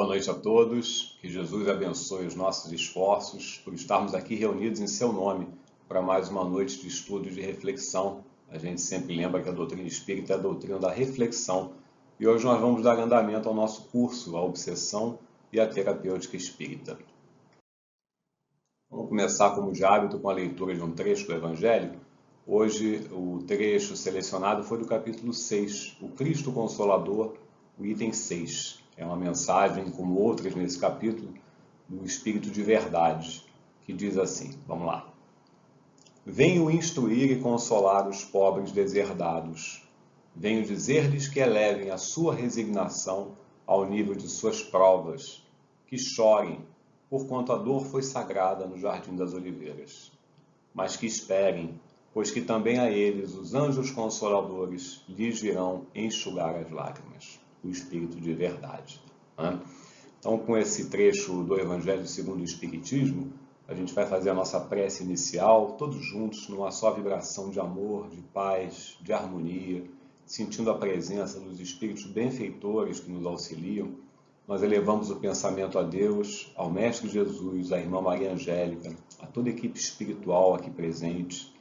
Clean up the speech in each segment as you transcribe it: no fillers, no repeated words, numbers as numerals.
noite a todos, que Jesus abençoe os nossos esforços por estarmos aqui reunidos em seu nome para mais uma noite de estudo e de reflexão. A gente sempre lembra que a doutrina espírita é a doutrina da reflexão e hoje nós vamos dar andamento ao nosso curso, a obsessão e a terapêutica espírita. Vamos começar, como de hábito, com a leitura de um trecho do Evangelho. Hoje o trecho selecionado foi do capítulo 6, o Cristo Consolador, o item 6. É uma mensagem, como outras nesse capítulo, do Espírito de Verdade, que diz assim, vamos lá. Venho instruir e consolar os pobres deserdados. Venho dizer-lhes que elevem a sua resignação ao nível de suas provas, que chorem, porquanto a dor foi sagrada no Jardim das Oliveiras. Mas que esperem, pois que também a eles os anjos consoladores lhes virão enxugar as lágrimas. O Espírito de Verdade. Então, com esse trecho do Evangelho segundo o Espiritismo, a gente vai fazer a nossa prece inicial, todos juntos, numa só vibração de amor, de paz, de harmonia, sentindo a presença dos Espíritos benfeitores que nos auxiliam. Nós elevamos o pensamento a Deus, ao Mestre Jesus, à Irmã Maria Angélica, a toda a equipe espiritual aqui presente,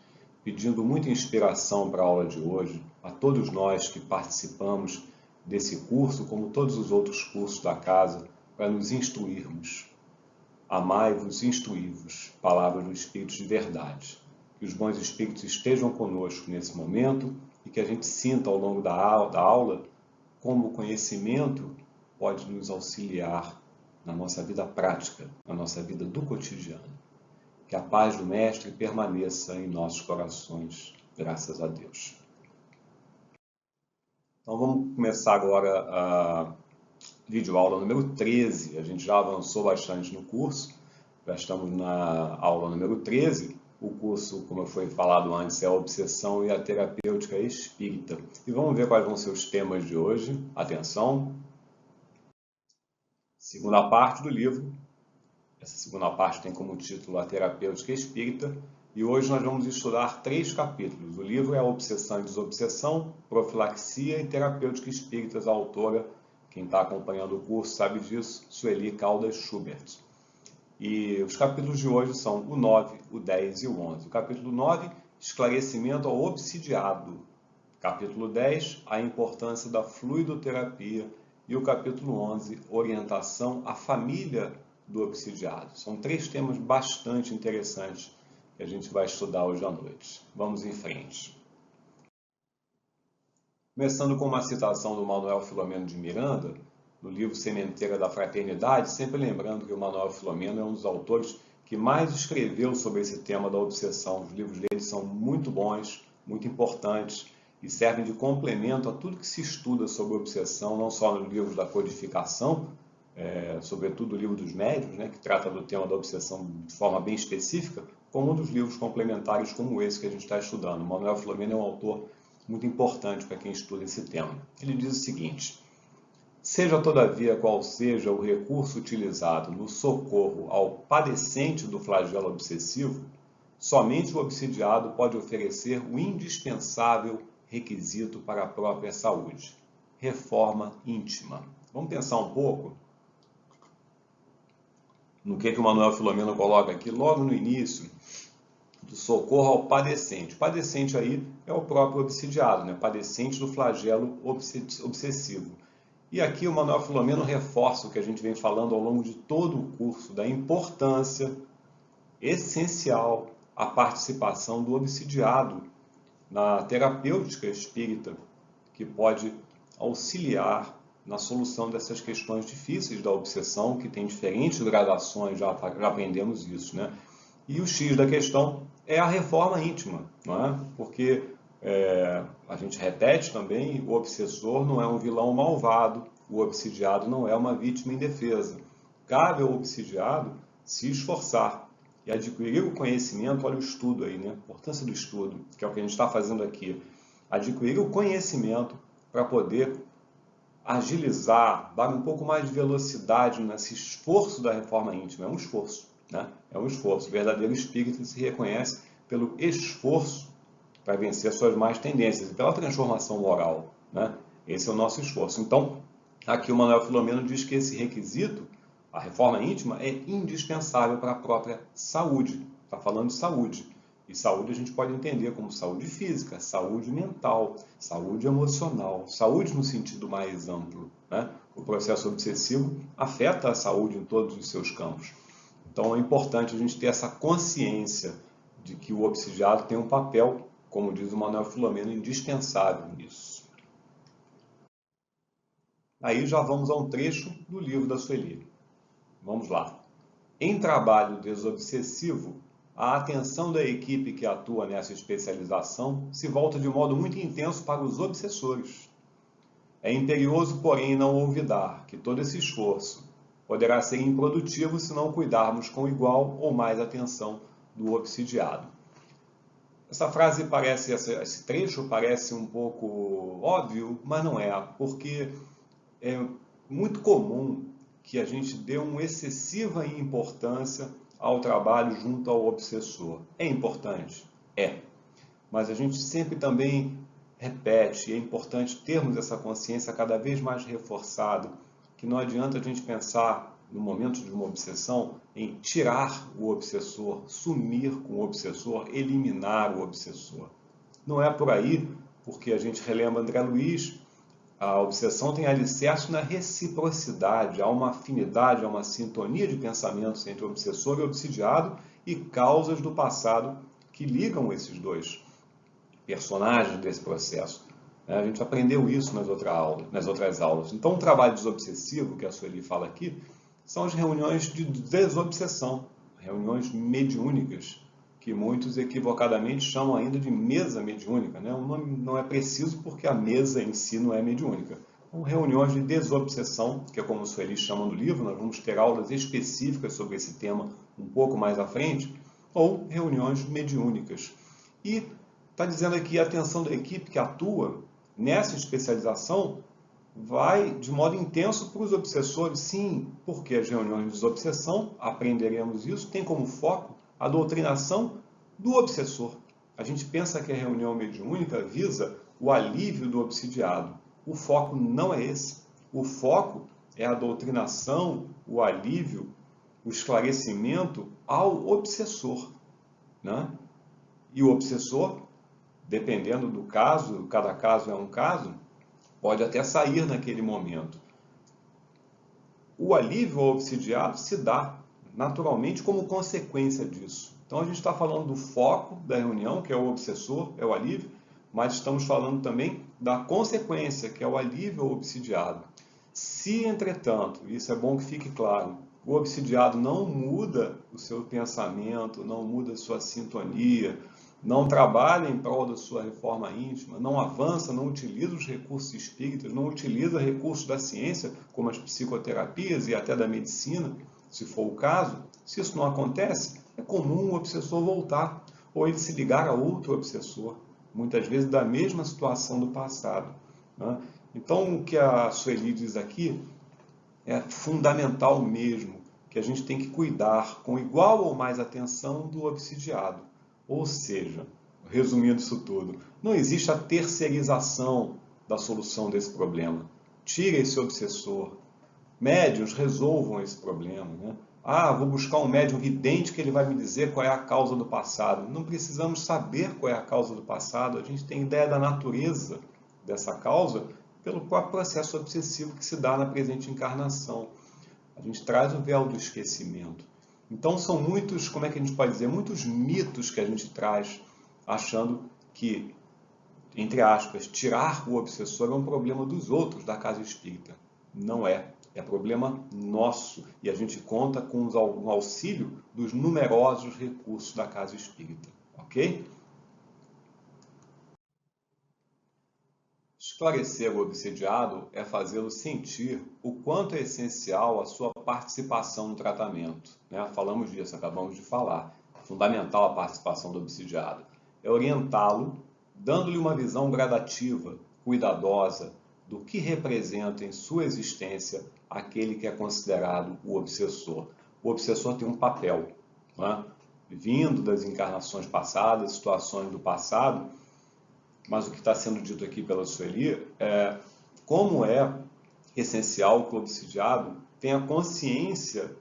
pedindo muita inspiração para a aula de hoje, a todos nós que participamos desse curso, como todos os outros cursos da casa, para nos instruirmos. Amai-vos, instruí-vos, palavras do Espírito de Verdade. Que os bons Espíritos estejam conosco nesse momento e que a gente sinta ao longo da aula como o conhecimento pode nos auxiliar na nossa vida prática, na nossa vida do cotidiano. Que a paz do Mestre permaneça em nossos corações, graças a Deus. Então vamos começar agora a videoaula número 13. A gente já avançou bastante no curso, já estamos na aula número 13. O curso, como foi falado antes, é a obsessão e a terapêutica espírita. E vamos ver quais vão ser os temas de hoje. Atenção! Segunda parte do livro. Essa segunda parte tem como título a terapêutica espírita. E hoje nós vamos estudar 3 capítulos. O livro é a Obsessão e Desobsessão, Profilaxia e Terapêutica Espíritas. A autora, quem está acompanhando o curso sabe disso, Sueli Caldas Schubert. E os capítulos de hoje são o 9, o 10 e o 11. O capítulo 9, esclarecimento ao obsidiado. Capítulo 10, a importância da fluidoterapia. E o capítulo 11, orientação à família do obsidiado. São 3 temas bastante interessantes que a gente vai estudar hoje à noite. Vamos em frente. Começando com uma citação do Manuel Filomeno de Miranda, no livro Sementeira da Fraternidade, sempre lembrando que o Manuel Filomeno é um dos autores que mais escreveu sobre esse tema da obsessão. Os livros dele são muito bons, muito importantes e servem de complemento a tudo que se estuda sobre obsessão, não só nos livros da codificação, sobretudo o livro dos médiuns, que trata do tema da obsessão de forma bem específica, como um dos livros complementares como esse que a gente está estudando. O Manuel Filomeno é um autor muito importante para quem estuda esse tema. Ele diz o seguinte: seja todavia qual seja o recurso utilizado no socorro ao padecente do flagelo obsessivo, somente o obsidiado pode oferecer o indispensável requisito para a própria saúde: reforma íntima. Vamos pensar um pouco no que o Manuel Filomeno coloca aqui logo no início do socorro ao padecente. O padecente aí é o próprio obsidiado, padecente do flagelo obsessivo. E aqui o Manuel Filomeno reforça o que a gente vem falando ao longo de todo o curso, da importância essencial a participação do obsidiado na terapêutica espírita, que pode auxiliar na solução dessas questões difíceis da obsessão, que tem diferentes gradações, já aprendemos isso, E o X da questão é a reforma íntima, Porque a gente repete também, o obsessor não é um vilão malvado, o obsidiado não é uma vítima indefesa. Cabe ao obsidiado se esforçar e adquirir o conhecimento. Olha o estudo aí, a importância do estudo, que é o que a gente está fazendo aqui. Adquirir o conhecimento para poder agilizar, dar um pouco mais de velocidade nesse esforço da reforma íntima. É um esforço, É um esforço. O verdadeiro espírita se reconhece pelo esforço para vencer as suas más tendências e pela transformação moral, Esse é o nosso esforço. Então, aqui o Manuel Filomeno diz que esse requisito, a reforma íntima, é indispensável para a própria saúde. Está falando de saúde. E saúde a gente pode entender como saúde física, saúde mental, saúde emocional, saúde no sentido mais amplo, né? O processo obsessivo afeta a saúde em todos os seus campos. Então é importante a gente ter essa consciência de que o obsidiado tem um papel, como diz o Manuel Filomeno, indispensável nisso. Aí já vamos a um trecho do livro da Sueli. Vamos lá. Em trabalho desobsessivo, a atenção da equipe que atua nessa especialização se volta de modo muito intenso para os obsessores. É imperioso, porém, não olvidar que todo esse esforço poderá ser improdutivo se não cuidarmos com igual ou mais atenção do obsidiado. Essa frase parece, esse trecho parece um pouco óbvio, mas não é, porque é muito comum que a gente dê uma excessiva importância ao trabalho junto ao obsessor. É importante? É. Mas a gente sempre também repete, e é importante termos essa consciência cada vez mais reforçada, que não adianta a gente pensar, no momento de uma obsessão, em tirar o obsessor, sumir com o obsessor, eliminar o obsessor. Não é por aí, porque a gente relembra André Luiz, a obsessão tem alicerce na reciprocidade, há uma afinidade, há uma sintonia de pensamentos entre o obsessor e o obsidiado e causas do passado que ligam esses dois personagens desse processo. A gente aprendeu isso nas outras aulas. Então, o trabalho desobsessivo, que a Sueli fala aqui, são as reuniões de desobsessão, reuniões mediúnicas, que muitos equivocadamente chamam ainda de mesa mediúnica. Né? O nome não é preciso porque a mesa em si não é mediúnica. Então, reuniões de desobsessão, que é como o Sueli chama no livro, nós vamos ter aulas específicas sobre esse tema um pouco mais à frente, ou reuniões mediúnicas. E está dizendo aqui a atenção da equipe que atua nessa especialização vai de modo intenso para os obsessores, sim, porque as reuniões de desobsessão, aprenderemos isso, tem como foco a doutrinação do obsessor. A gente pensa que a reunião mediúnica visa o alívio do obsidiado. O foco não é esse. O foco é a doutrinação, o alívio, o esclarecimento ao obsessor, né? E o obsessor, dependendo do caso, cada caso é um caso, pode até sair naquele momento. O alívio ao obsidiado se dá naturalmente como consequência disso. Então a gente está falando do foco da reunião, que é o obsessor, é o alívio, mas estamos falando também da consequência, que é o alívio ao obsidiado. Se, entretanto, isso é bom que fique claro, o obsidiado não muda o seu pensamento, não muda a sua sintonia, não trabalha em prol da sua reforma íntima, não avança, não utiliza os recursos espíritas, não utiliza recursos da ciência, como as psicoterapias e até da medicina, se for o caso, se isso não acontece, é comum o obsessor voltar, ou ele se ligar a outro obsessor, muitas vezes da mesma situação do passado. Né? Então, o que a Sueli diz aqui é fundamental mesmo, que a gente tem que cuidar com igual ou mais atenção do obsidiado. Ou seja, resumindo isso tudo, não existe a terceirização da solução desse problema. Tire esse obsessor. Médiuns resolvam esse problema. Né? Vou buscar um médium vidente que ele vai me dizer qual é a causa do passado. Não precisamos saber qual é a causa do passado. A gente tem ideia da natureza dessa causa pelo próprio processo obsessivo que se dá na presente encarnação. A gente traz o véu do esquecimento. Então são muitos, como é que a gente pode dizer, muitos mitos que a gente traz, achando que, entre aspas, tirar o obsessor é um problema dos outros da casa espírita. Não é. É problema nosso. E a gente conta com o auxílio dos numerosos recursos da casa espírita. Ok? Esclarecer o obsidiado é fazê-lo sentir o quanto é essencial a sua participação no tratamento. Né? Falamos disso, acabamos de falar. Fundamental a participação do obsidiado. É orientá-lo, dando-lhe uma visão gradativa, cuidadosa, do que representa em sua existência aquele que é considerado o obsessor. O obsessor tem um papel, né? Vindo das encarnações passadas, situações do passado, mas o que está sendo dito aqui pela Sueli é como é essencial que o obsidiado tenha consciência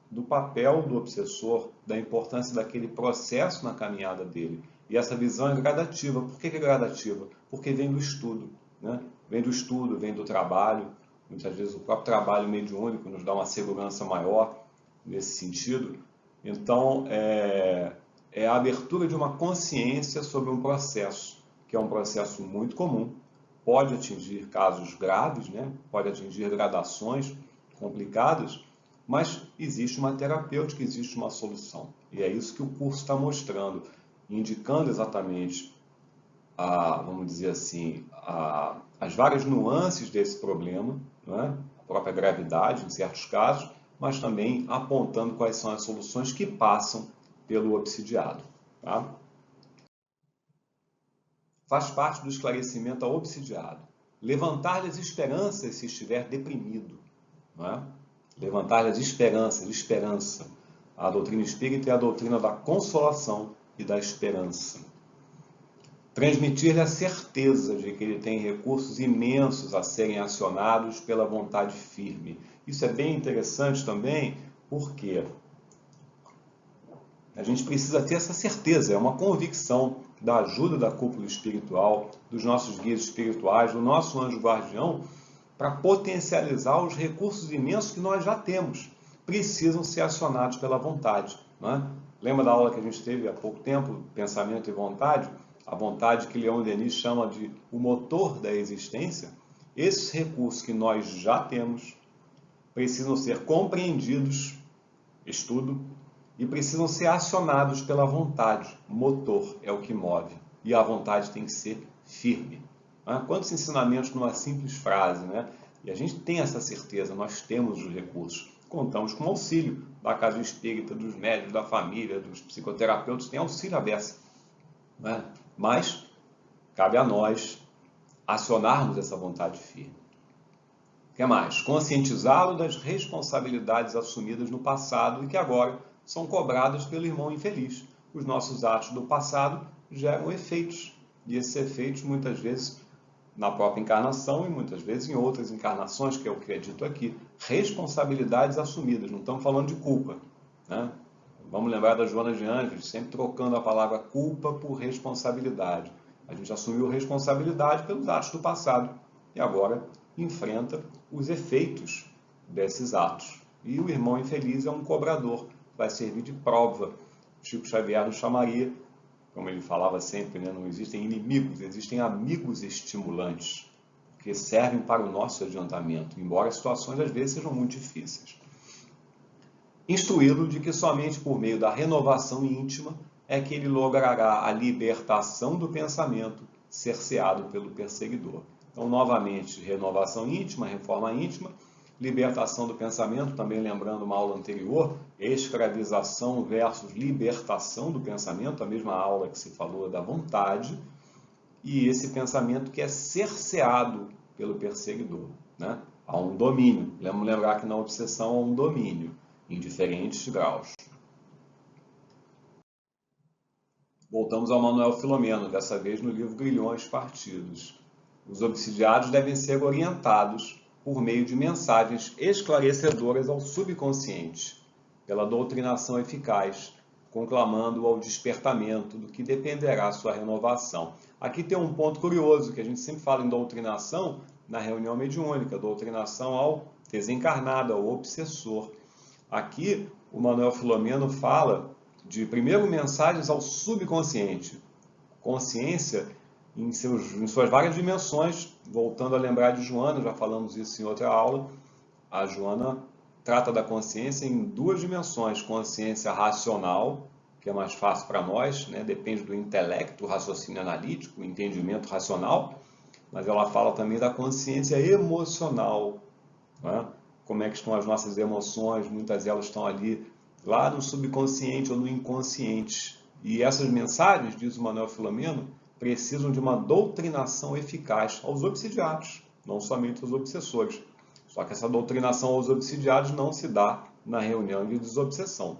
do papel do obsessor, da importância daquele processo na caminhada dele. E essa visão é gradativa. Por que é gradativa? Porque vem do estudo, né? Vem do estudo, vem do trabalho. Muitas vezes o próprio trabalho mediúnico nos dá uma segurança maior nesse sentido. Então, é a abertura de uma consciência sobre um processo, que é um processo muito comum, pode atingir casos graves, né? Pode atingir gradações complicadas, mas existe uma terapêutica, existe uma solução. E é isso que o curso está mostrando, indicando exatamente, vamos dizer assim, as várias nuances desse problema, né? A própria gravidade em certos casos, mas também apontando quais são as soluções que passam pelo obsidiado. Tá? Faz parte do esclarecimento ao obsidiado. Levantar-lhe as esperanças se estiver deprimido. Não é? Levantar-lhe as esperanças, esperança. A doutrina espírita é a doutrina da consolação e da esperança. Transmitir-lhe a certeza de que ele tem recursos imensos a serem acionados pela vontade firme. Isso é bem interessante também, porque a gente precisa ter essa certeza, é uma convicção da ajuda da cúpula espiritual, dos nossos guias espirituais, do nosso anjo guardião, para potencializar os recursos imensos que nós já temos. Precisam ser acionados pela vontade. Não é? Lembra da aula que a gente teve há pouco tempo, pensamento e vontade? A vontade que Leon Denis chama de o motor da existência. Esses recursos que nós já temos precisam ser compreendidos, estudo, e precisam ser acionados pela vontade. O motor é o que move. E a vontade tem que ser firme. Quantos ensinamentos numa simples frase, né? E a gente tem essa certeza, nós temos os recursos. Contamos com auxílio da casa espírita, dos médios, da família, dos psicoterapeutas, tem auxílio à beça. Né? Mas cabe a nós acionarmos essa vontade firme. O que mais? Conscientizá-lo das responsabilidades assumidas no passado e que agora são cobradas pelo irmão infeliz. Os nossos atos do passado geram efeitos, e esses efeitos muitas vezes na própria encarnação e muitas vezes em outras encarnações, que é o que é dito aqui. Responsabilidades assumidas, não estamos falando de culpa. Né? Vamos lembrar da Joana de Ângeles, sempre trocando a palavra culpa por responsabilidade. A gente assumiu responsabilidade pelos atos do passado e agora enfrenta os efeitos desses atos. E o irmão infeliz é um cobrador, vai servir de prova. Chico Xavier nos chamaria, como ele falava sempre, né? Não existem inimigos, existem amigos estimulantes, que servem para o nosso adiantamento, embora as situações às vezes sejam muito difíceis. Instruí-lo de que somente por meio da renovação íntima é que ele logrará a libertação do pensamento cerceado pelo perseguidor. Então, novamente, renovação íntima, reforma íntima, libertação do pensamento, também lembrando uma aula anterior, escravização versus libertação do pensamento, a mesma aula que se falou da vontade, e esse pensamento que é cerceado pelo perseguidor. Né? Há um domínio, vamos lembrar que na obsessão há um domínio, em diferentes graus. Voltamos ao Manuel Filomeno, dessa vez no livro Grilhões Partidos. Os obsidiados devem ser orientados por meio de mensagens esclarecedoras ao subconsciente, pela doutrinação eficaz, conclamando-o ao despertamento, do que dependerá sua renovação. Aqui tem um ponto curioso, que a gente sempre fala em doutrinação na reunião mediúnica, doutrinação ao desencarnado, ao obsessor. Aqui, o Manuel Filomeno fala de, primeiro, mensagens ao subconsciente, consciência em suas várias dimensões. Voltando a lembrar de Joana, já falamos isso em outra aula, a Joana trata da consciência em duas dimensões, consciência racional, que é mais fácil para nós, né? Depende do intelecto, o raciocínio analítico, o entendimento racional, mas ela fala também da consciência emocional, né? Como é que estão as nossas emoções, muitas delas estão ali, lá no subconsciente ou no inconsciente. E essas mensagens, diz o Manuel Filomeno, precisam de uma doutrinação eficaz aos obsidiados, não somente aos obsessores. Só que essa doutrinação aos obsidiados não se dá na reunião de desobsessão.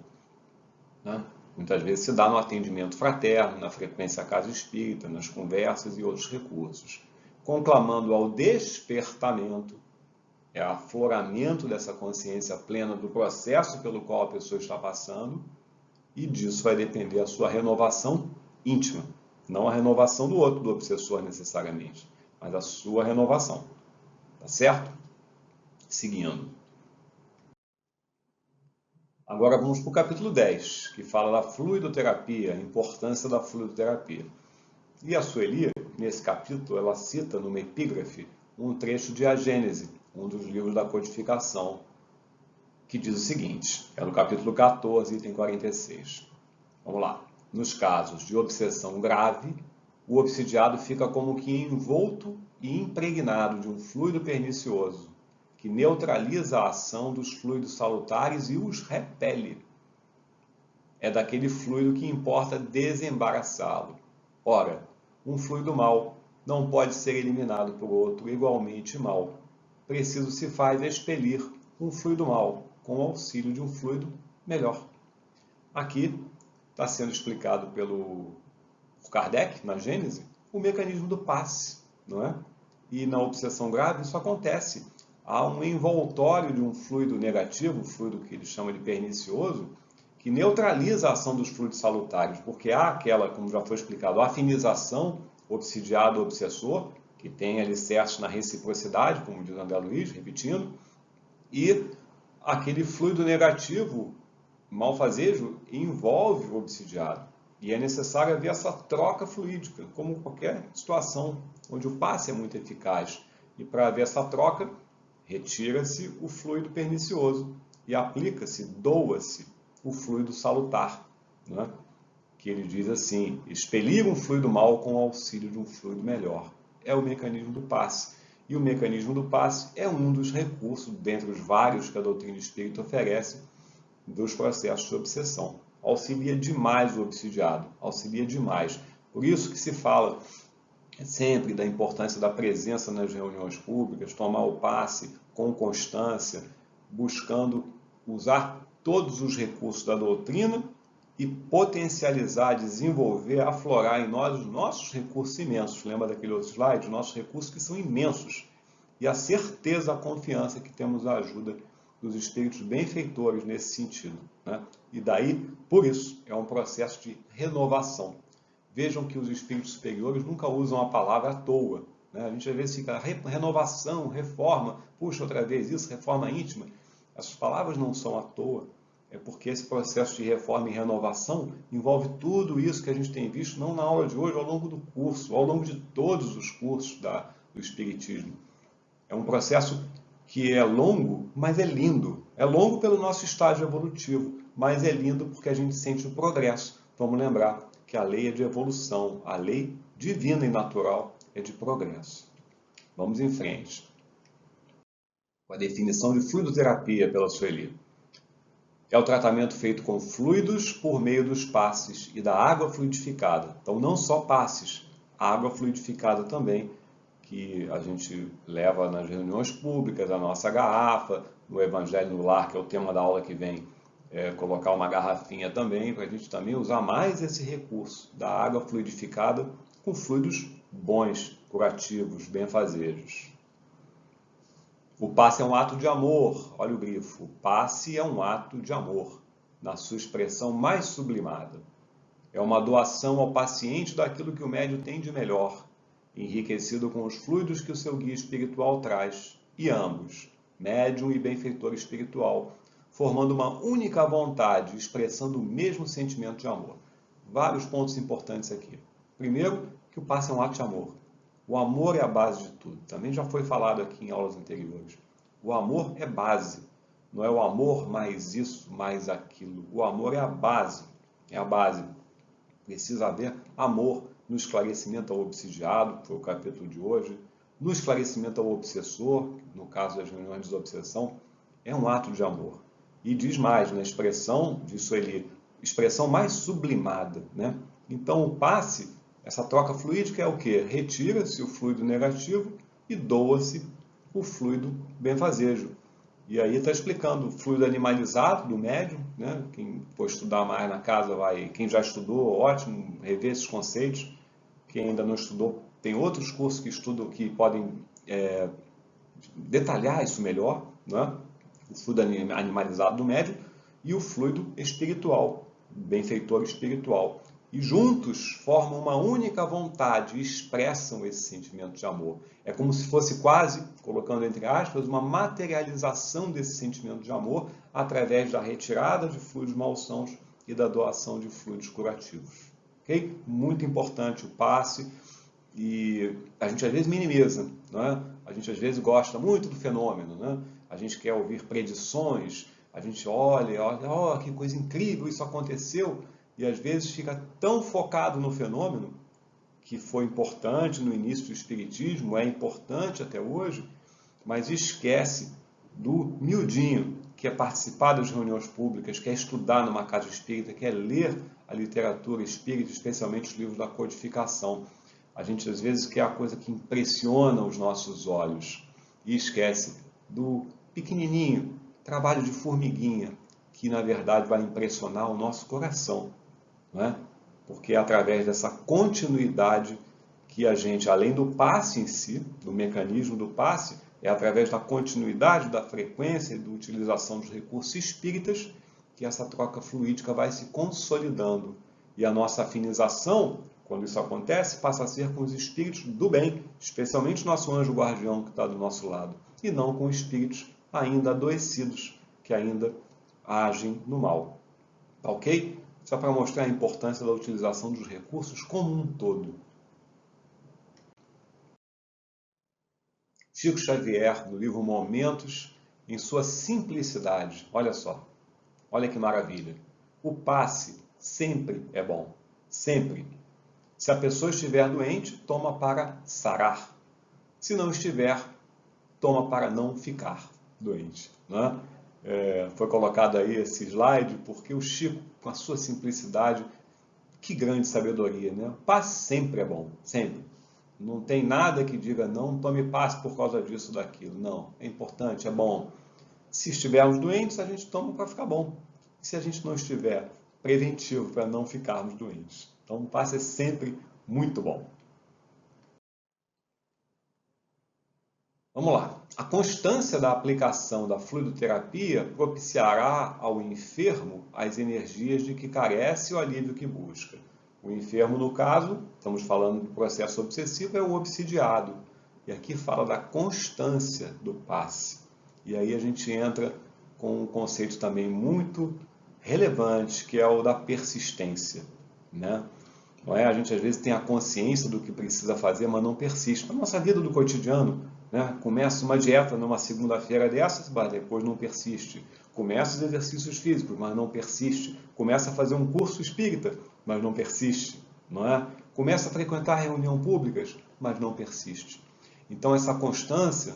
Né? Muitas vezes se dá no atendimento fraterno, na frequência à casa espírita, nas conversas e outros recursos. Conclamando ao despertamento, é o afloramento dessa consciência plena do processo pelo qual a pessoa está passando, e disso vai depender a sua renovação íntima, não a renovação do outro, do obsessor necessariamente, mas a sua renovação. Tá certo? Seguindo. Agora vamos para o capítulo 10, que fala da fluidoterapia, a importância da fluidoterapia. E a Sueli, nesse capítulo, ela cita numa epígrafe um trecho de A Gênese, um dos livros da codificação, que diz o seguinte, é no capítulo 14, item 46. Vamos lá. Nos casos de obsessão grave, o obsidiado fica como que envolto e impregnado de um fluido pernicioso, que neutraliza a ação dos fluidos salutares e os repele. É daquele fluido que importa desembaraçá-lo. Ora, um fluido mau não pode ser eliminado por outro igualmente mau. Preciso se faz expelir um fluido mau com o auxílio de um fluido melhor. Aqui está sendo explicado pelo Kardec, na Gênese, o mecanismo do passe, não é? E na obsessão grave isso acontece. Há um envoltório de um fluido negativo, um fluido que ele chama de pernicioso, que neutraliza a ação dos fluidos salutares, porque há aquela, como já foi explicado, afinização obsidiado-obsessor, que tem alicerce na reciprocidade, como diz André Luiz, repetindo, e aquele fluido negativo, malfazejo, envolve o obsidiado. E é necessário haver essa troca fluídica, como qualquer situação onde o passe é muito eficaz. E para haver essa troca, retira-se o fluido pernicioso e aplica-se, doa-se o fluido salutar, né? Que ele diz assim, expelir um fluido mau com o auxílio de um fluido melhor. É o mecanismo do passe. E o mecanismo do passe é um dos recursos, dentre os vários que a doutrina espírita oferece, dos processos de obsessão. Auxilia demais o obsidiado, auxilia demais. Por isso que se fala sempre da importância da presença nas reuniões públicas, tomar o passe com constância, buscando usar todos os recursos da doutrina e potencializar, desenvolver, aflorar em nós os nossos recursos imensos. Lembra daquele outro slide? Os nossos recursos que são imensos. E a certeza, a confiança que temos a ajuda dos espíritos benfeitores nesse sentido, né? E daí, por isso, é um processo de renovação. Vejam que os espíritos superiores nunca usam a palavra à toa, né? A gente às vezes fica renovação, reforma, puxa outra vez isso, reforma íntima. Essas palavras não são à toa, é porque esse processo de reforma e renovação envolve tudo isso que a gente tem visto, não na aula de hoje, ao longo do curso, ao longo de todos os cursos do Espiritismo. É um processo que é longo, mas é lindo. É longo pelo nosso estágio evolutivo, mas é lindo porque a gente sente o progresso. Vamos lembrar que a lei é de evolução, a lei divina e natural é de progresso. Vamos em frente. A definição de fluidoterapia pela Sueli. É o tratamento feito com fluidos por meio dos passes e da água fluidificada. Então, não só passes, água fluidificada também, que a gente leva nas reuniões públicas, a nossa garrafa, no Evangelho no Lar, que é o tema da aula que vem, colocar uma garrafinha também, para a gente também usar mais esse recurso da água fluidificada com fluidos bons, curativos, benfazejos. O passe é um ato de amor, olha o grifo, o passe é um ato de amor, na sua expressão mais sublimada. É uma doação ao paciente daquilo que o médium tem de melhor, enriquecido com os fluidos que o seu guia espiritual traz, e ambos, médium e benfeitor espiritual, formando uma única vontade, expressando o mesmo sentimento de amor. Vários pontos importantes aqui. Primeiro, que o passe é um ato de amor. O amor é a base de tudo. Também já foi falado aqui em aulas anteriores. O amor é base. Não é o amor mais isso, mais aquilo. O amor é a base. É a base. Precisa haver amor no esclarecimento ao obsidiado, que foi o capítulo de hoje, no esclarecimento ao obsessor, no caso das reuniões de desobsessão, é um ato de amor. E diz mais, na expressão de Sueli, expressão mais sublimada, né? Então, o passe, essa troca fluídica é o quê? Retira-se o fluido negativo e doa-se o fluido benfazejo. E aí está explicando o fluido animalizado do médium, né? Quem for estudar mais na casa vai, quem já estudou, ótimo, rever esses conceitos. Quem ainda não estudou, tem outros cursos que estudam, que podem detalhar isso melhor, né? O fluido animalizado do médium e o fluido espiritual, benfeitor espiritual. E juntos formam uma única vontade e expressam esse sentimento de amor. É como se fosse quase, colocando entre aspas, uma materialização desse sentimento de amor através da retirada de fluidos malsãos e da doação de fluidos curativos. Okay? Muito importante o passe, e a gente às vezes minimiza, não é? A gente às vezes gosta muito do fenômeno, né? A gente quer ouvir predições, a gente olha, oh, que coisa incrível, isso aconteceu, e às vezes fica tão focado no fenômeno, que foi importante no início do Espiritismo, é importante até hoje, mas esquece do miudinho, que é participar das reuniões públicas, que é estudar numa casa espírita, que é ler a literatura espírita, especialmente os livros da codificação. A gente às vezes quer a coisa que impressiona os nossos olhos e esquece do pequenininho, trabalho de formiguinha, que na verdade vai impressionar o nosso coração, não é? Porque é através dessa continuidade que a gente, além do passe em si, do mecanismo do passe, é através da continuidade da frequência e da utilização dos recursos espíritas que essa troca fluídica vai se consolidando. E a nossa afinização, quando isso acontece, passa a ser com os espíritos do bem, especialmente nosso anjo guardião que está do nosso lado, e não com espíritos ainda adoecidos, que ainda agem no mal. Tá ok? Só para mostrar a importância da utilização dos recursos como um todo. Chico Xavier, no livro Momentos, em sua simplicidade, olha só, olha que maravilha. O passe sempre é bom, sempre. Se a pessoa estiver doente, toma para sarar. Se não estiver, toma para não ficar doente. Né? Foi colocado aí esse slide porque o Chico, com a sua simplicidade, que grande sabedoria, né? Passe sempre é bom, sempre. Não tem nada que diga, não tome passe por causa disso, daquilo. Não, é importante, é bom. Se estivermos doentes, a gente toma para ficar bom. Se a gente não estiver, preventivo para não ficarmos doentes. Então, o passe é sempre muito bom. Vamos lá. A constância da aplicação da fluidoterapia propiciará ao enfermo as energias de que carece e o alívio que busca. O enfermo, no caso, estamos falando do processo obsessivo, é o obsidiado. E aqui fala da constância do passe. E aí a gente entra com um conceito também muito relevante, que é o da persistência, né? Não é? A gente às vezes tem a consciência do que precisa fazer, mas não persiste. Na nossa vida do cotidiano, né? Começa uma dieta numa segunda-feira dessas, mas depois não persiste. Começa os exercícios físicos, mas não persiste. Começa a fazer um curso espírita, mas não persiste. Não é? Começa a frequentar reuniões públicas, mas não persiste. Então essa constância,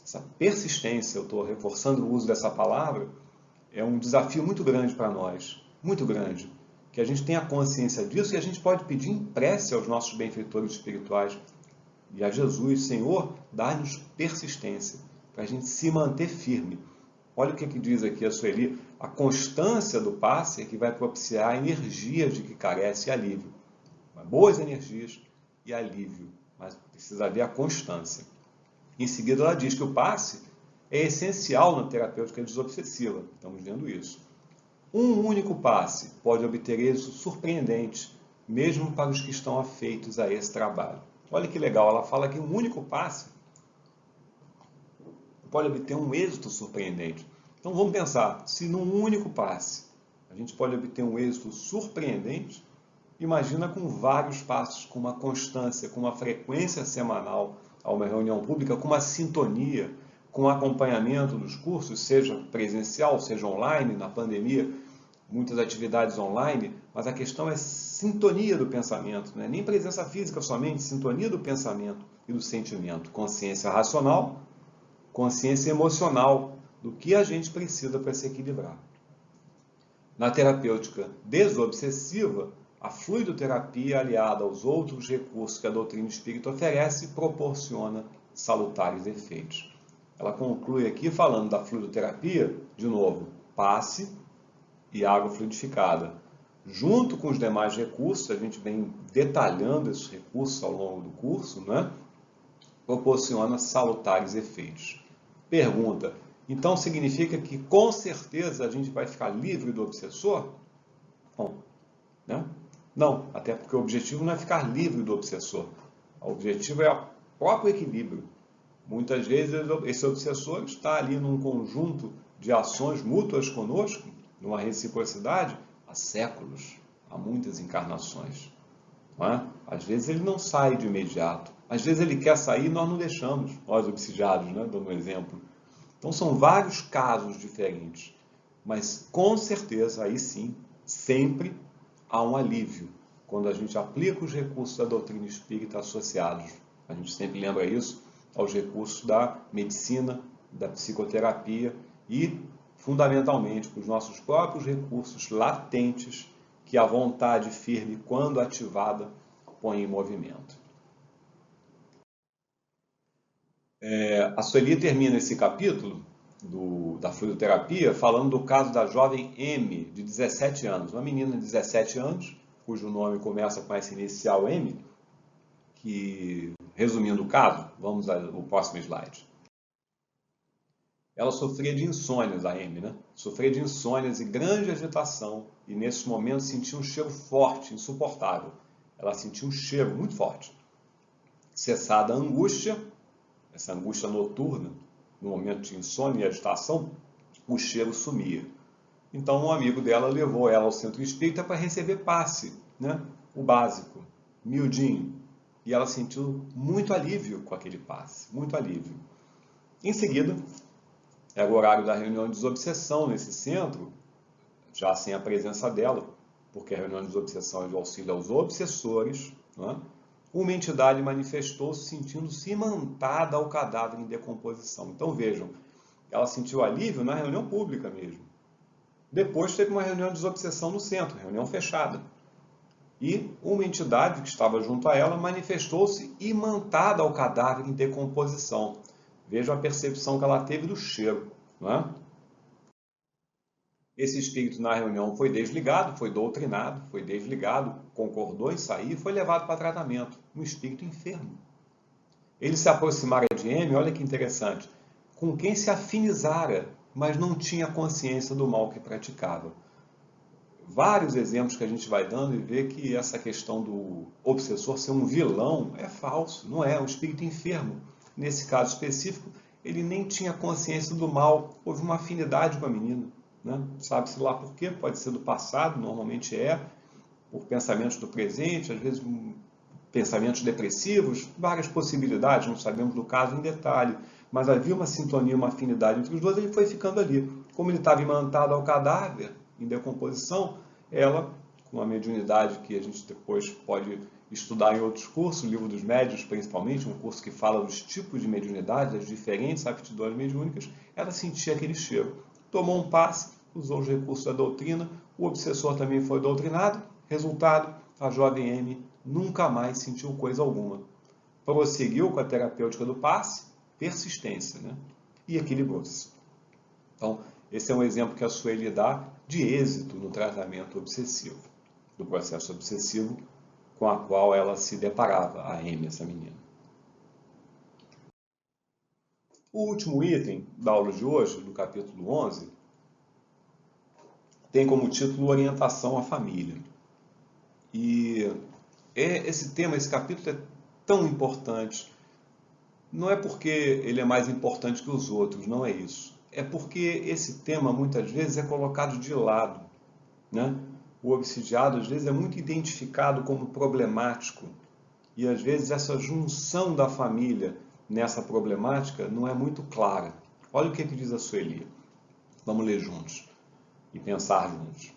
essa persistência, eu estou reforçando o uso dessa palavra, é um desafio muito grande para nós, muito grande, que a gente tenha consciência disso e a gente pode pedir em prece aos nossos benfeitores espirituais e a Jesus, Senhor, dá-nos persistência, para a gente se manter firme. Olha o que diz aqui a Sueli, a constância do passe é que vai propiciar a energia de que carece e alívio. Boas energias e alívio, mas precisa haver a constância. Em seguida, ela diz que o passe é essencial na terapêutica desobsessiva. Estamos vendo isso. Um único passe pode obter êxito surpreendente, mesmo para os que estão afeitos a esse trabalho. Olha que legal, ela fala que um único passe pode obter um êxito surpreendente. Então vamos pensar, se num único passe a gente pode obter um êxito surpreendente, imagina com vários passos, com uma constância, com uma frequência semanal a uma reunião pública, com uma sintonia, com acompanhamento dos cursos, seja presencial, seja online, na pandemia, muitas atividades online, mas a questão é sintonia do pensamento, não é nem presença física somente, sintonia do pensamento e do sentimento, consciência racional, consciência emocional do que a gente precisa para se equilibrar. Na terapêutica desobsessiva, a fluidoterapia, aliada aos outros recursos que a doutrina espírita oferece, proporciona salutares efeitos. Ela conclui aqui falando da fluidoterapia, de novo, passe e água fluidificada. Junto com os demais recursos, a gente vem detalhando esses recursos ao longo do curso, né? proporciona salutares efeitos. Pergunta: então significa que com certeza a gente vai ficar livre do obsessor? Bom, né? Não, até porque o objetivo não é ficar livre do obsessor. O objetivo é o próprio equilíbrio. Muitas vezes esse obsessor está ali num conjunto de ações mútuas conosco, numa reciprocidade, há séculos, há muitas encarnações. Não é? Às vezes ele não sai de imediato. Às vezes ele quer sair e nós não deixamos, nós obsidiados, né? Dando um exemplo. Então são vários casos diferentes. Mas com certeza, aí sim, sempre há um alívio quando a gente aplica os recursos da doutrina espírita associados. A gente sempre lembra isso aos recursos da medicina, da psicoterapia e, fundamentalmente, os nossos próprios recursos latentes que a vontade firme, quando ativada, põe em movimento. A Sueli termina esse capítulo da fluidoterapia falando do caso da jovem M, de 17 anos. Uma menina de 17 anos, cujo nome começa com essa inicial M, que, resumindo o caso, vamos ao próximo slide. Ela sofria de insônias, a M, né? Sofria de insônias e grande agitação, e nesses momentos sentia um cheiro forte, insuportável. Ela sentia um cheiro muito forte. Cessada a angústia, essa angústia noturna, no momento de insônia e agitação, o cheiro sumia. Então um amigo dela levou ela ao centro espírita para receber passe, né? O básico, miudinho. E ela sentiu muito alívio com aquele passe, muito alívio. Em seguida, era o horário da reunião de desobsessão nesse centro, já sem a presença dela, porque a reunião de desobsessão é de auxílio aos obsessores, né? Uma entidade manifestou-se sentindo-se imantada ao cadáver em decomposição. Então vejam, ela sentiu alívio na reunião pública mesmo. Depois teve uma reunião de desobsessão no centro, reunião fechada. E uma entidade que estava junto a ela manifestou-se imantada ao cadáver em decomposição. Vejam a percepção que ela teve do cheiro, não é? Esse espírito na reunião foi desligado, foi doutrinado, foi desligado, concordou em sair e foi levado para tratamento. Um espírito enfermo. Ele se aproximara de M, olha que interessante, com quem se afinizara, mas não tinha consciência do mal que praticava. Vários exemplos que a gente vai dando e vê que essa questão do obsessor ser um vilão é falso, não é um espírito enfermo. Nesse caso específico, ele nem tinha consciência do mal, houve uma afinidade com a menina. Né? Sabe-se lá por quê? Pode ser do passado, normalmente é, por pensamentos do presente, às vezes pensamentos depressivos, várias possibilidades, não sabemos do caso em detalhe, mas havia uma sintonia, uma afinidade entre os dois, ele foi ficando ali. Como ele estava imantado ao cadáver, em decomposição, ela, com a mediunidade que a gente depois pode estudar em outros cursos, o Livro dos Médiuns principalmente, um curso que fala dos tipos de mediunidade, das diferentes aptidões mediúnicas, ela sentia aquele cheiro. Tomou um passe, usou os recursos da doutrina, o obsessor também foi doutrinado, resultado, a jovem M nunca mais sentiu coisa alguma. Prosseguiu com a terapêutica do passe, persistência, né? E equilibrou-se. Então, esse é um exemplo que a Sueli dá de êxito no tratamento obsessivo, do processo obsessivo com a qual ela se deparava, a M, essa menina. O último item da aula de hoje, do capítulo 11, tem como título Orientação à Família. E esse tema, esse capítulo é tão importante. Não é porque ele é mais importante que os outros, não é isso. É porque esse tema, muitas vezes, é colocado de lado, né? O obsidiado, às vezes, é muito identificado como problemático. E, às vezes, essa junção da família nessa problemática não é muito clara. Olha o que diz a Sueli. Vamos ler juntos e pensar juntos.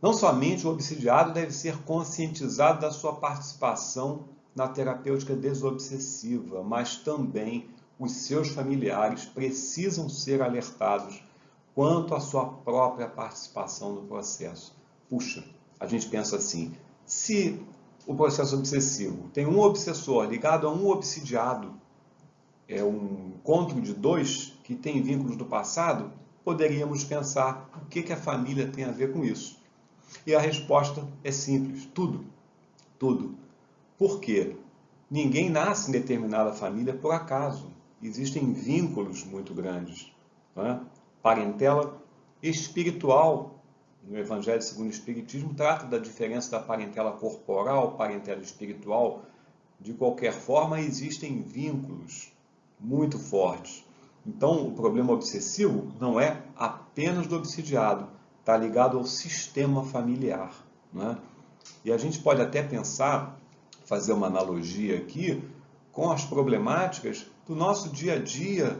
Não somente o obsidiado deve ser conscientizado da sua participação na terapêutica desobsessiva, mas também os seus familiares precisam ser alertados quanto à sua própria participação no processo. Puxa, a gente pensa assim, se o processo obsessivo tem um obsessor ligado a um obsidiado, é um encontro de dois que tem vínculos do passado, poderíamos pensar o que a família tem a ver com isso. E a resposta é simples, tudo, tudo. Por quê? Ninguém nasce em determinada família por acaso. Existem vínculos muito grandes. Não é? Parentela espiritual, no Evangelho segundo o Espiritismo, trata da diferença da parentela corporal, parentela espiritual. De qualquer forma, existem vínculos muito fortes. Então, o problema obsessivo não é apenas do obsidiado, está ligado ao sistema familiar. Não é? E a gente pode até pensar, fazer uma analogia aqui, com as problemáticas do nosso dia a dia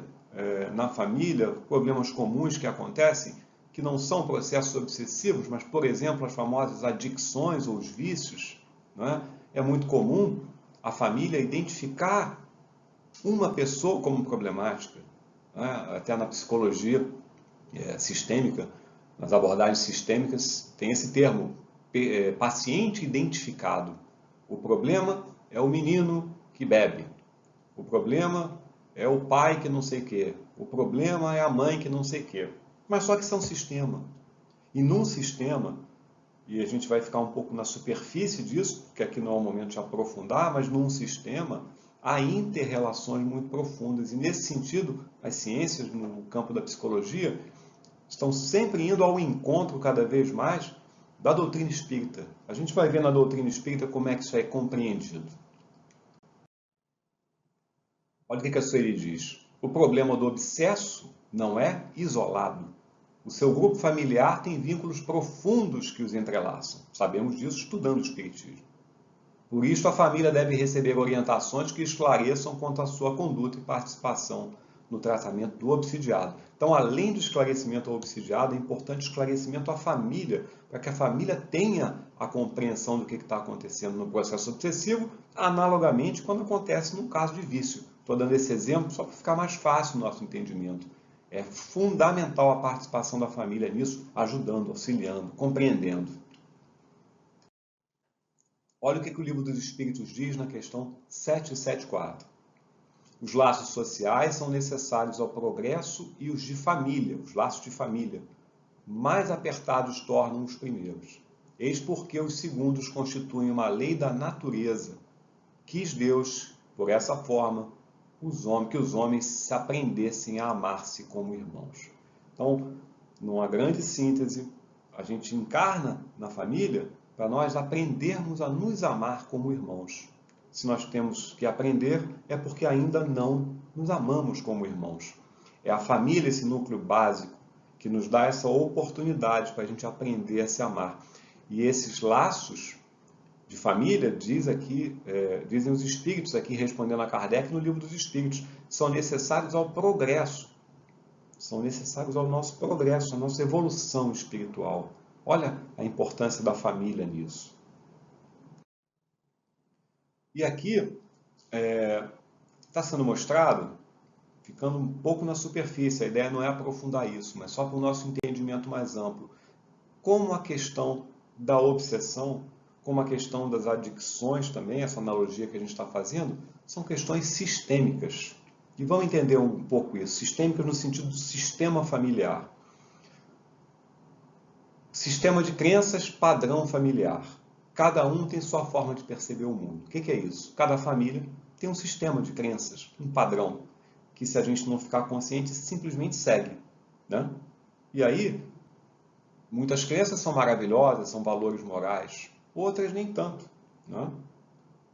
na família, problemas comuns que acontecem, que não são processos obsessivos, mas, por exemplo, as famosas adicções ou os vícios. Não é? É muito comum a família identificar uma pessoa como problemática. Não é? Até na psicologia sistêmica, nas abordagens sistêmicas, tem esse termo, paciente identificado. O problema é o menino que bebe. O problema é o pai que não sei o quê. O problema é a mãe que não sei o quê. Mas só que isso é um sistema. E num sistema, e a gente vai ficar um pouco na superfície disso, porque aqui não é o momento de aprofundar, mas num sistema há inter-relações muito profundas. E nesse sentido, as ciências no campo da psicologia estão sempre indo ao encontro cada vez mais da doutrina espírita. A gente vai ver na doutrina espírita como é que isso é compreendido. Olha o que a Sueli diz. O problema do obsesso não é isolado. O seu grupo familiar tem vínculos profundos que os entrelaçam. Sabemos disso estudando o Espiritismo. Por isso, a família deve receber orientações que esclareçam quanto à sua conduta e participação no tratamento do obsidiado. Então, além do esclarecimento ao obsidiado, é importante o esclarecimento à família, para que a família tenha a compreensão do que está acontecendo no processo obsessivo, analogamente quando acontece no caso de vício. Estou dando esse exemplo só para ficar mais fácil o nosso entendimento. É fundamental a participação da família nisso, ajudando, auxiliando, compreendendo. Olha o que o Livro dos Espíritos diz na questão 774. Os laços sociais são necessários ao progresso e os de família, os laços de família, mais apertados tornam os primeiros. Eis porque os segundos constituem uma lei da natureza. Quis Deus, por essa forma, que os homens se aprendessem a amar-se como irmãos. Então, numa grande síntese, a gente encarna na família para nós aprendermos a nos amar como irmãos. Se nós temos que aprender, é porque ainda não nos amamos como irmãos. É a família, esse núcleo básico, que nos dá essa oportunidade para a gente aprender a se amar. E esses laços de família, dizem os Espíritos aqui, respondendo a Kardec no Livro dos Espíritos, são necessários ao progresso. São necessários ao nosso progresso, à nossa evolução espiritual. Olha a importância da família nisso. E aqui está sendo mostrado, ficando um pouco na superfície, a ideia não é aprofundar isso, mas só para o nosso entendimento mais amplo, como a questão da obsessão, como a questão das adicções também, essa analogia que a gente está fazendo, são questões sistêmicas. E vamos entender um pouco isso, sistêmicas no sentido do sistema familiar. Sistema de crenças, padrão familiar. Cada um tem sua forma de perceber o mundo. O que é isso? Cada família tem um sistema de crenças, um padrão, que se a gente não ficar consciente, simplesmente segue. Né? E aí, muitas crenças são maravilhosas, são valores morais, outras nem tanto. Né?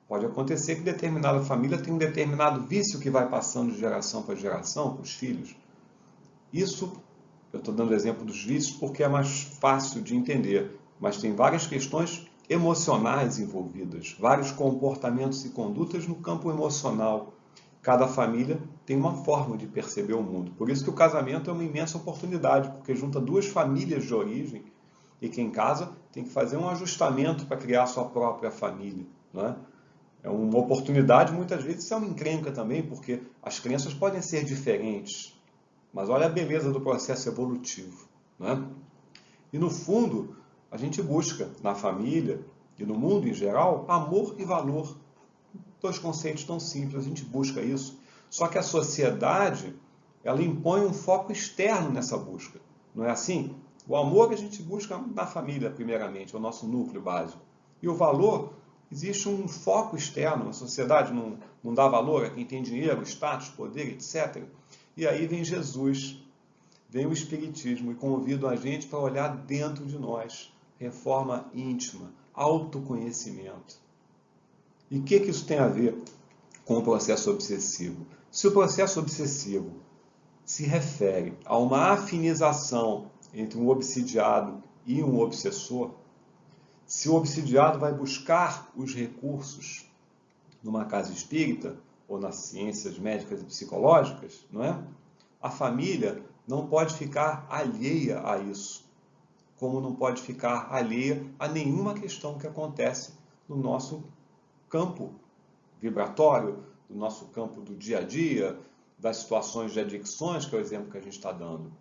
Pode acontecer que determinada família tem um determinado vício que vai passando de geração para geração, para os filhos. Isso, eu estou dando o exemplo dos vícios porque é mais fácil de entender, mas tem várias questões emocionais envolvidas, vários comportamentos e condutas no campo emocional. Cada família tem uma forma de perceber o mundo. Por isso que o casamento é uma imensa oportunidade, porque junta duas famílias de origem e quem casa tem que fazer um ajustamento para criar a sua própria família. Né? É uma oportunidade, muitas vezes é uma encrenca também, porque as crenças podem ser diferentes, mas olha a beleza do processo evolutivo. Né? E no fundo, a gente busca na família e no mundo em geral amor e valor. Dois conceitos tão simples, a gente busca isso. Só que a sociedade, ela impõe um foco externo nessa busca. Não é assim? O amor a gente busca na família, primeiramente, é o nosso núcleo básico. E o valor Existe um foco externo, a sociedade não dá valor a quem tem dinheiro, status, poder, etc. E aí vem Jesus, vem o Espiritismo e convida a gente para olhar dentro de nós, reforma íntima, autoconhecimento. E o que isso tem a ver com o processo obsessivo? Se o processo obsessivo se refere a uma afinização entre um obsidiado e um obsessor, se o obsidiado vai buscar os recursos numa casa espírita ou nas ciências médicas e psicológicas, não é? A família não pode ficar alheia a isso, como não pode ficar alheia a nenhuma questão que acontece no nosso campo vibratório, do nosso campo do dia a dia, das situações de adicções, que é o exemplo que a gente está dando.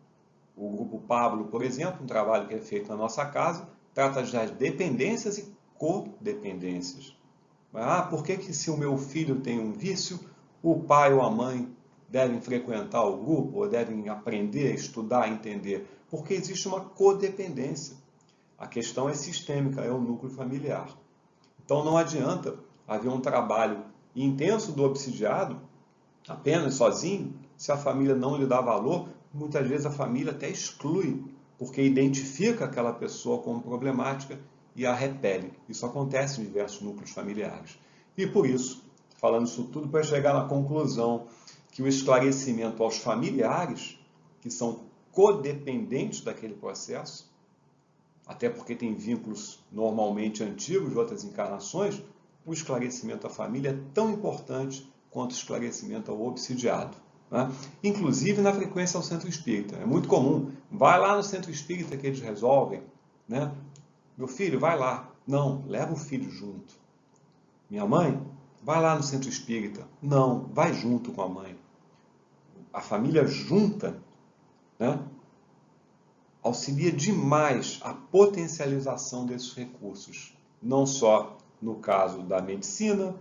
O Grupo Pablo, por exemplo, um trabalho que é feito na nossa casa, trata das dependências e codependências. Por que se o meu filho tem um vício, o pai ou a mãe devem frequentar o grupo, ou devem aprender, estudar, entender? Porque existe uma codependência. A questão é sistêmica, é o núcleo familiar. Então não adianta haver um trabalho intenso do obsidiado, apenas sozinho, se a família não lhe dá valor. Muitas vezes a família até exclui, porque identifica aquela pessoa como problemática e a repele. Isso acontece em diversos núcleos familiares. E por isso, falando isso tudo para chegar na conclusão que o esclarecimento aos familiares, que são codependentes daquele processo, até porque tem vínculos normalmente antigos de outras encarnações, o esclarecimento à família é tão importante quanto o esclarecimento ao obsidiado. Né? Inclusive na frequência ao centro espírita. É muito comum. Vai lá no centro espírita que eles resolvem. Né? Meu filho, vai lá. Não, leva o filho junto. Minha mãe, vai lá no centro espírita. Não, vai junto com a mãe. A família junta, né, auxilia demais a potencialização desses recursos. Não só no caso da medicina,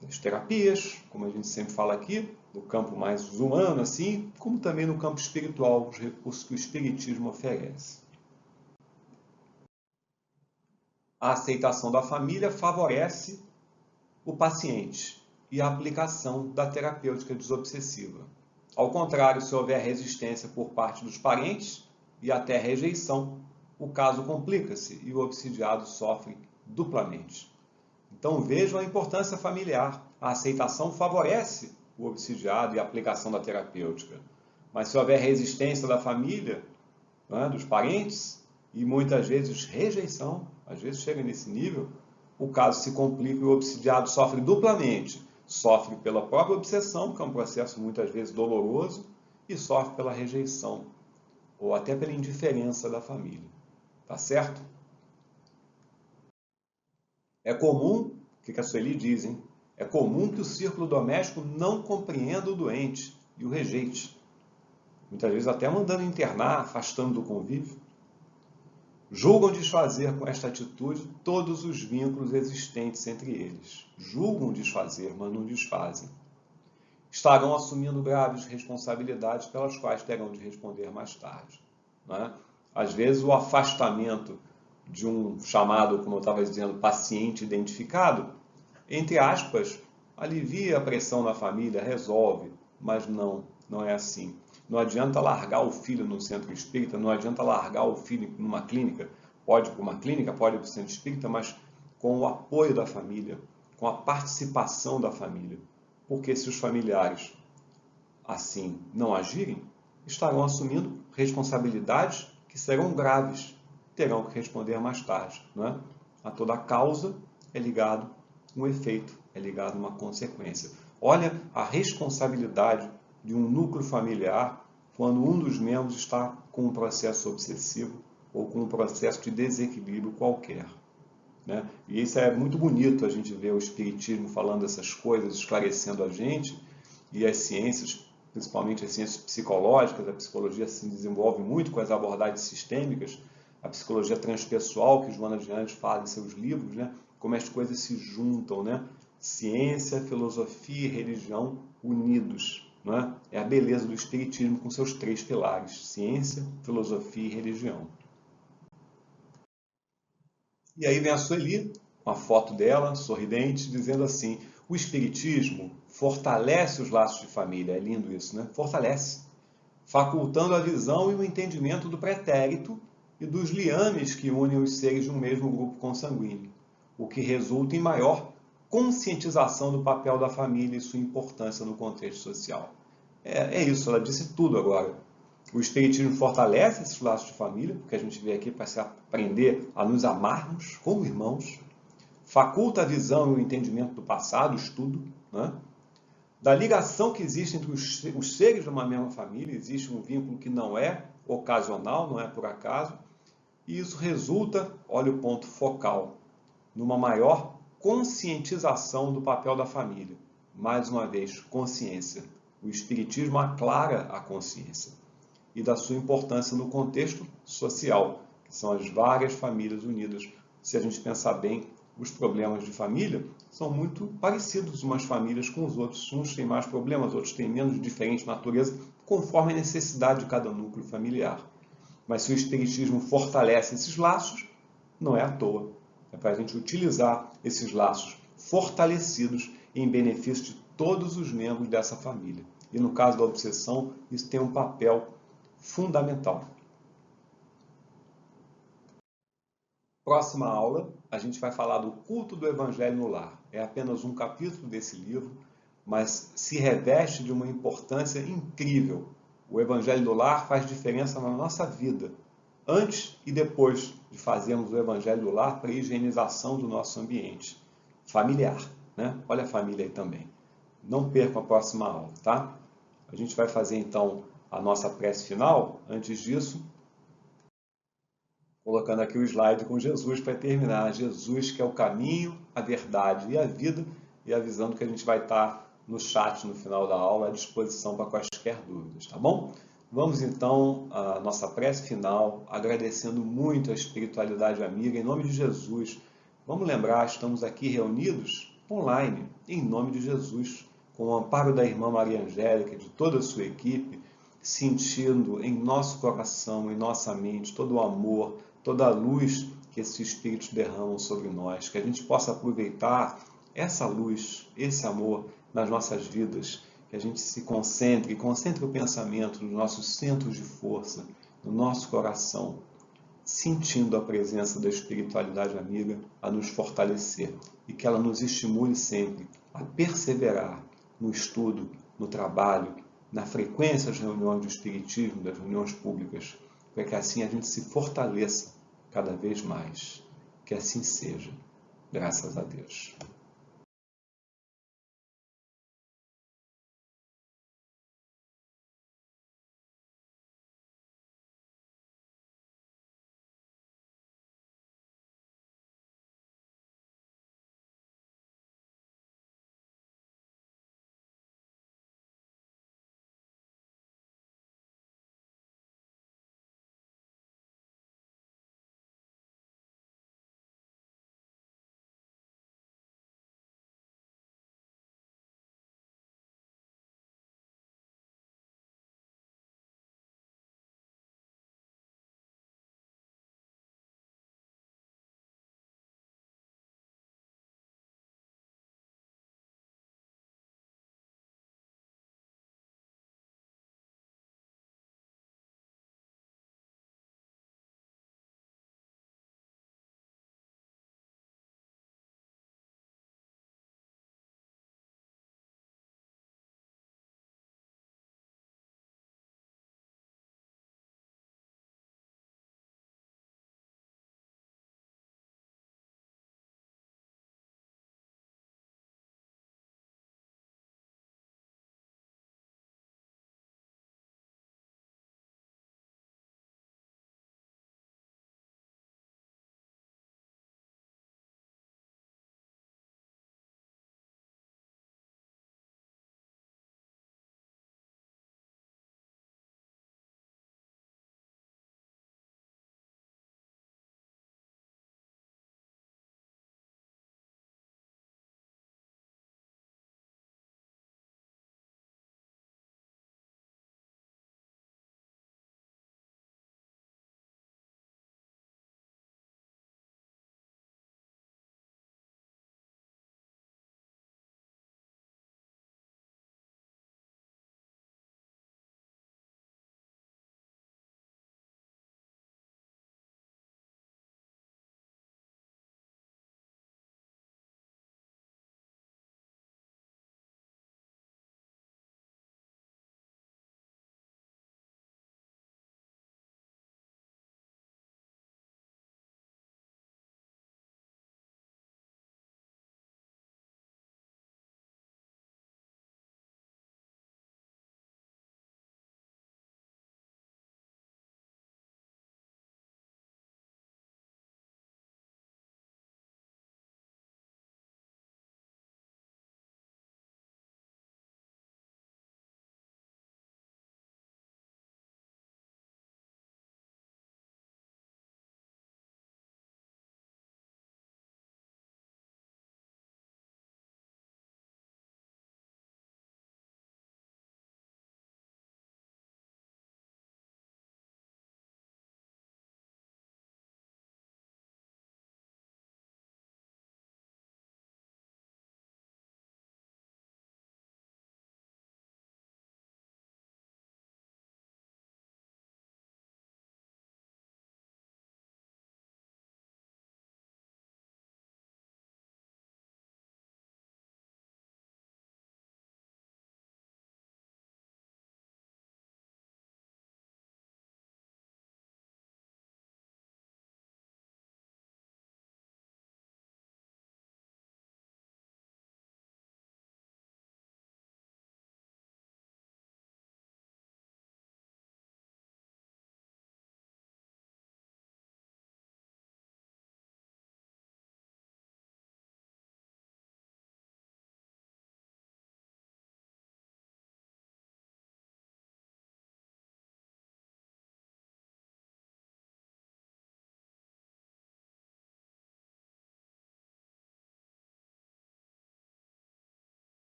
das terapias, como a gente sempre fala aqui, no campo mais humano, assim, como também no campo espiritual, os recursos que o Espiritismo oferece. A aceitação da família favorece o paciente e a aplicação da terapêutica desobsessiva. Ao contrário, se houver resistência por parte dos parentes e até rejeição, o caso complica-se e o obsidiado sofre duplamente. Então vejam a importância familiar. A aceitação favorece o obsidiado e a aplicação da terapêutica. Mas se houver resistência da família, né, dos parentes, e muitas vezes rejeição, às vezes chega nesse nível, o caso se complica e o obsidiado sofre duplamente. Sofre pela própria obsessão, que é um processo muitas vezes doloroso, e sofre pela rejeição, ou até pela indiferença da família. Tá certo? É comum, o que a Sueli diz, hein? É comum que o círculo doméstico não compreenda o doente e o rejeite. Muitas vezes até mandando internar, afastando do convívio. Julgam desfazer com esta atitude todos os vínculos existentes entre eles. Julgam desfazer, mas não desfazem. Estarão assumindo graves responsabilidades pelas quais terão de responder mais tarde. Né? Às vezes o afastamento de um chamado, como eu estava dizendo, paciente identificado, entre aspas, alivia a pressão na família, resolve, mas não é assim. Não adianta largar o filho no centro espírita, não adianta largar o filho numa clínica. Pode ir para uma clínica, pode ir para o centro espírita, mas com o apoio da família, com a participação da família. Porque se os familiares assim não agirem, estarão assumindo responsabilidades que serão graves, terão que responder mais tarde. Né? A toda causa é ligado um efeito, é ligado uma consequência. Olha a responsabilidade de um núcleo familiar quando um dos membros está com um processo obsessivo ou com um processo de desequilíbrio qualquer. Né? E isso é muito bonito, a gente ver o Espiritismo falando essas coisas, esclarecendo a gente, e as ciências, principalmente as ciências psicológicas, a psicologia se desenvolve muito com as abordagens sistêmicas, a psicologia transpessoal, que Joana de Anjos fala em seus livros, né? Como as coisas se juntam, né? Ciência, filosofia e religião unidos. Né? É a beleza do Espiritismo com seus 3 pilares: ciência, filosofia e religião. E aí vem a Sueli uma foto dela, sorridente, dizendo assim: o Espiritismo fortalece os laços de família. É lindo isso, né? Fortalece, facultando a visão e o entendimento do pretérito e dos liames que unem os seres de um mesmo grupo consanguíneo, o que resulta em maior conscientização do papel da família e sua importância no contexto social. É isso, ela disse tudo agora. O Espiritismo fortalece esses laços de família, porque a gente veio aqui para se aprender a nos amarmos como irmãos, faculta a visão e o entendimento do passado, o estudo, né? Da ligação que existe entre os seres de uma mesma família, existe um vínculo que não é ocasional, não é por acaso, e isso resulta, olha o ponto focal, numa maior conscientização do papel da família. Mais uma vez, consciência. O Espiritismo aclara a consciência e da sua importância no contexto social, que são as várias famílias unidas. Se a gente pensar bem, os problemas de família são muito parecidos umas famílias com os outros. Uns têm mais problemas, outros têm menos, de diferente natureza, conforme a necessidade de cada núcleo familiar. Mas se o Espiritismo fortalece esses laços, não é à toa. É para a gente utilizar esses laços fortalecidos em benefício de todos os membros dessa família. E no caso da obsessão, isso tem um papel fundamental. Próxima aula, a gente vai falar do culto do Evangelho no lar. É apenas um capítulo desse livro, mas se reveste de uma importância incrível. O Evangelho no lar faz diferença na nossa vida, antes e depois de fazermos o Evangelho do lar para a higienização do nosso ambiente familiar, né? Olha a família aí também. Não percam a próxima aula, tá? A gente vai fazer então a nossa prece final. Antes disso, colocando aqui o slide com Jesus para terminar. Jesus que é o caminho, a verdade e a vida, e avisando que a gente vai estar no chat no final da aula à disposição para quaisquer dúvidas, tá bom? Vamos então à nossa prece final, agradecendo muito a espiritualidade amiga, em nome de Jesus. Vamos lembrar, estamos aqui reunidos online, em nome de Jesus, com o amparo da irmã Maria Angélica e de toda a sua equipe, sentindo em nosso coração, em nossa mente, todo o amor, toda a luz que esses Espíritos derramam sobre nós, que a gente possa aproveitar essa luz, esse amor nas nossas vidas, que a gente se concentre o pensamento nos nossos centros de força, no nosso coração, sentindo a presença da espiritualidade amiga a nos fortalecer e que ela nos estimule sempre a perseverar no estudo, no trabalho, na frequência das reuniões do Espiritismo, das reuniões públicas, para que assim a gente se fortaleça cada vez mais. Que assim seja. Graças a Deus.